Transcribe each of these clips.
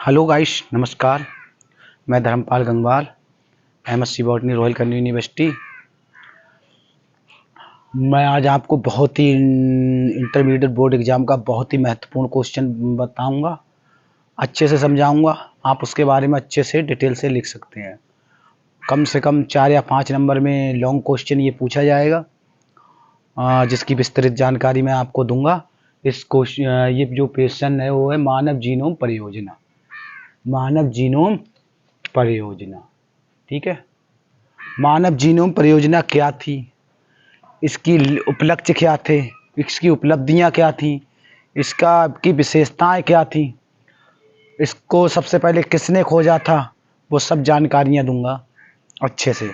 Hello guys, नमस्कार। मैं Dharmpal Gangwar, MSc botany, Royal Kanya university. मैं आज आपको बहुत ही इंटरमीडिएट बोर्ड एग्ज़ाम का बहुत ही महत्वपूर्ण क्वेश्चन बताऊंगा, अच्छे से समझाऊंगा। आप उसके बारे में अच्छे से डिटेल से लिख सकते हैं। कम से कम 4 या 5 नंबर में लॉन्ग क्वेश्चन ये पूछा जाएगा, जिसकी विस्तृत जानकारी मैं आपको दूंगा। इस क्वेश्चन ये जो क्वेश्चन है वो है मानव जीनोम परियोजना। मानव जीनोम परियोजना, ठीक है। मानव जीनोम परियोजना क्या थी, इसकी उपलक्ष्य क्या थे, इसकी उपलब्धियां क्या थी, इसका की विशेषताएं क्या थी, इसको सबसे पहले किसने खोजा था, वो सब जानकारियां दूंगा अच्छे से।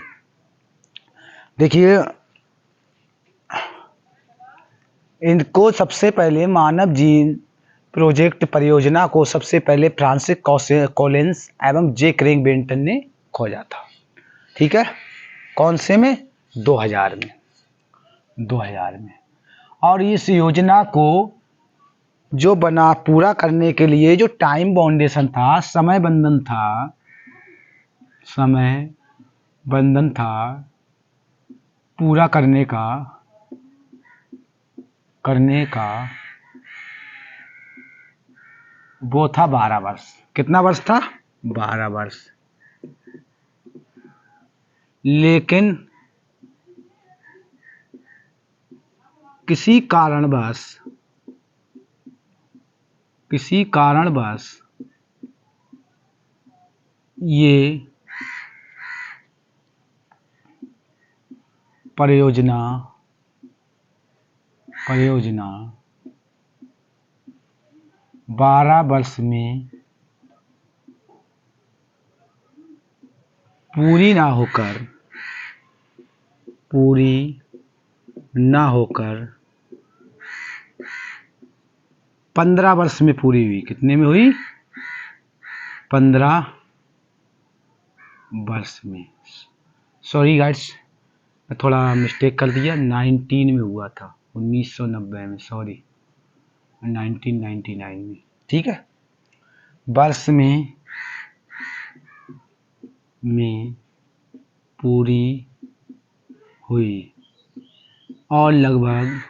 देखिए, इनको सबसे पहले मानव जीन प्रोजेक्ट परियोजना को सबसे पहले फ्रांसिस कॉलिंस एवं जे क्रेग बेंटन ने खोजा था, ठीक है। कौन से में? 2000 में। 2000 में। और इस योजना को जो बना पूरा करने के लिए जो टाइम बाउंडेशन था, समय बंधन था पूरा करने का वो था 12 वर्ष। कितना वर्ष था? 12 वर्ष। लेकिन किसी कारणवश ये परियोजना 12 वर्ष में पूरी ना होकर 15 वर्ष में पूरी हुई। कितने में हुई? 15 वर्ष में। सॉरी गाइस, मैं थोड़ा मिस्टेक कर दिया, 19 में हुआ था, 1990 में, सॉरी 1999 में, ठीक है। वर्ष में पूरी हुई और लगभग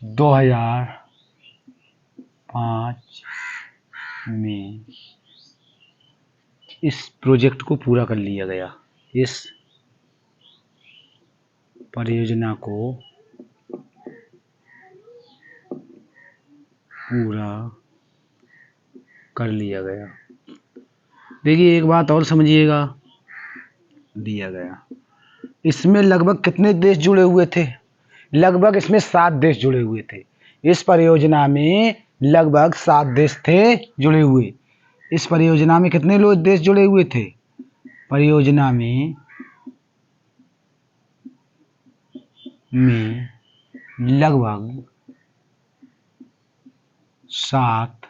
2005 में इस प्रोजेक्ट को पूरा कर लिया गया। इस परियोजना को पूरा कर लिया गया। देखिए, एक बात और समझिएगा, दिया गया इसमें लगभग कितने देश जुड़े हुए थे? लगभग इसमें 7 देश जुड़े हुए थे। इस परियोजना में लगभग 7 देश थे जुड़े हुए। इस परियोजना में कितने लोग देश जुड़े हुए थे? परियोजना में लगभग 7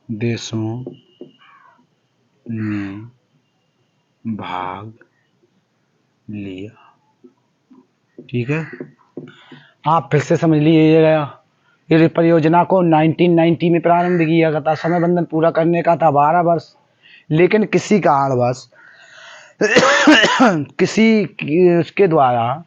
देशों ने भाग लिया, ठीक है। आप फिर से समझ लीजिएगा, ये परियोजना को 1990 में प्रारंभ किया गया था। समय बंधन पूरा करने का था 12 वर्ष, लेकिन किसी कारणवश उसके द्वारा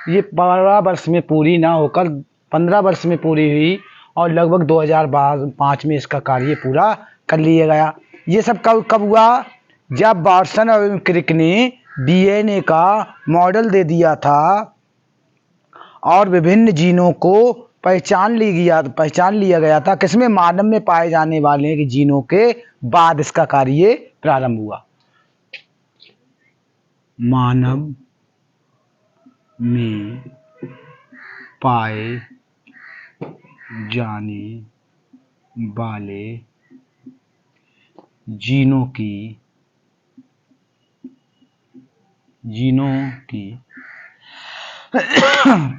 ये 12 वर्ष में पूरी ना होकर 15 वर्ष में पूरी हुई और लगभग 2005 में इसका कार्य पूरा कर लिया गया। ये सब कब हुआ? जब वाटसन और क्रिक ने डीएनए का मॉडल दे दिया था और विभिन्न जीनों को पहचान लिया गया था। किसमें? मानव में पाए जाने वाले जीनों के बाद इसका कार्य प्रारंभ हुआ। मानव में पाए जाने वाले जीनों की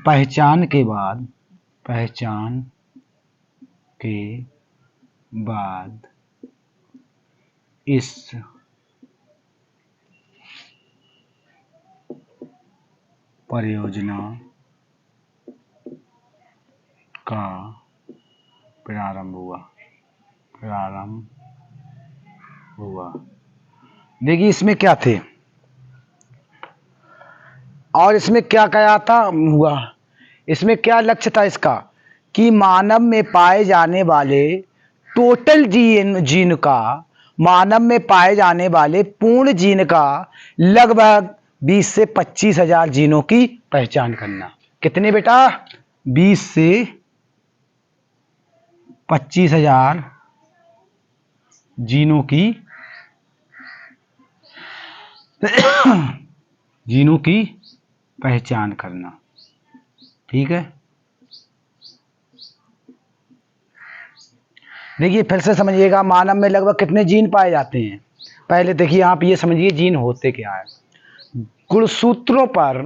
पहचान के बाद इस परियोजना का प्रारंभ हुआ। देखिए इसमें क्या थे और इसमें क्या कहा था हुआ। इसमें क्या लक्ष्य था इसका कि मानव में पाए जाने वाले टोटल जीन का, मानव में पाए जाने वाले पूर्ण जीन का लगभग 20 से 25 हजार जीनों की पहचान करना। कितने बेटा? 20 से 25 हजार जीनों की पहचान करना। ठीक है, देखिए फिर से समझिएगा, मानव में लगभग कितने जीन पाए जाते हैं। पहले देखिए आप ये समझिए जीन होते क्या है। गुणसूत्रों पर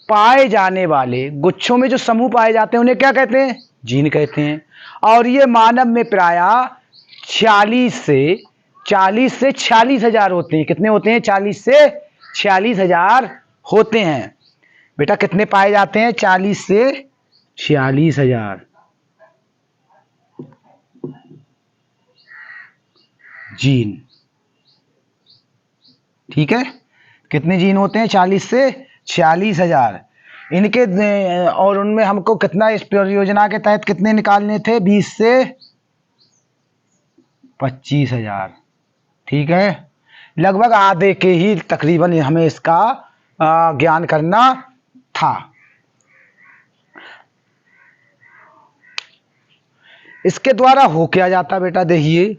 पाए जाने वाले गुच्छों में जो समूह पाए जाते हैं उन्हें क्या कहते हैं? जीन कहते हैं। और ये मानव में प्रायः 40 से 46 हजार होते हैं। कितने होते हैं? 40 से 46 हजार होते हैं। बेटा कितने पाए जाते हैं? 40 से 46 हजार जीन। ठीक है, कितने जीन होते हैं? 40 से 46 हजार। इनके और उनमें हमको कितना इस परियोजना के तहत कितने निकालने थे? 20 से 25 हजार। ठीक है, लगभग आधे के ही तकरीबन हमें इसका ज्ञान करना था। इसके द्वारा हो क्या जाता बेटा? देखिए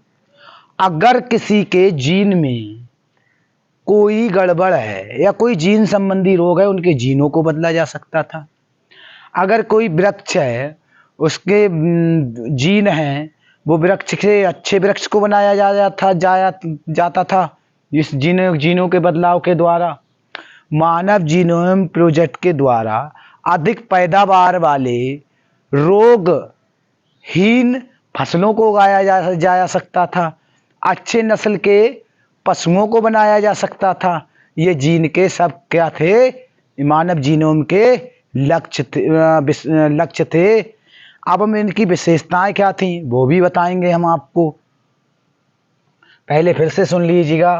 अगर किसी के जीन में कोई गड़बड़ है या कोई जीन संबंधी रोग है, उनके जीनों को बदला जा सकता था। अगर कोई वृक्ष है, उसके जीन हैं, वो वृक्ष से अच्छे वृक्ष को बनाया जाता था इस जीनों के बदलाव के द्वारा। मानव जीनोम प्रोजेक्ट के द्वारा अधिक पैदावार वाले रोगहीन फसलों को उगाया जा सकता था। अच्छे नस्ल के पशुओं को बनाया जा सकता था। ये जीन के सब क्या थे? मानव जीनोम के लक्ष्य थे। अब हम इनकी विशेषताएं क्या थी वो भी बताएंगे हम आपको। पहले फिर से सुन लीजिएगा।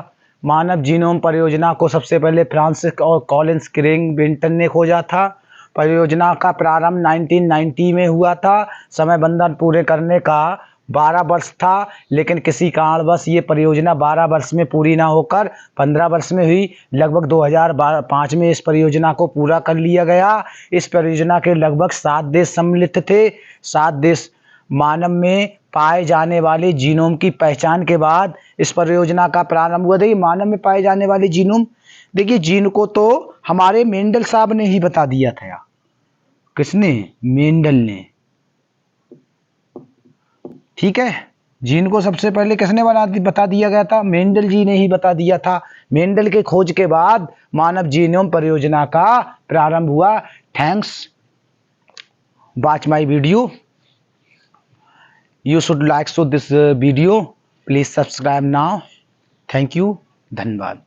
मानव जीनोम परियोजना को सबसे पहले फ्रांसिस और कॉलिंस क्रेग विंटन ने खोजा था। परियोजना का प्रारंभ 1990 में हुआ था। समय बंधन पूरे करने का 12 वर्ष था, लेकिन किसी कारणवश ये परियोजना 12 वर्ष में पूरी ना होकर 15 वर्ष में हुई। लगभग 2005 में इस परियोजना को पूरा कर लिया गया। इस परियोजना के लगभग 7 देश सम्मिलित थे। 7 देश मानव में पाए जाने वाले जीनोम की पहचान के बाद इस परियोजना का प्रारंभ हुआ। देखिए मानव में पाए जाने वाले जीनोम, देखिए जीन को तो हमारे मेंडल साहब ने ही बता दिया था। किसने? मेंडल ने। ठीक है, जीन को सबसे पहले किसने बता दिया गया था? मेंडल जी ने ही बता दिया था। मेंडल के खोज के बाद मानव जीनोम परियोजना का प्रारंभ हुआ। Thanks, watch my video. You should like this video. Please subscribe now. Thank you. धन्यवाद।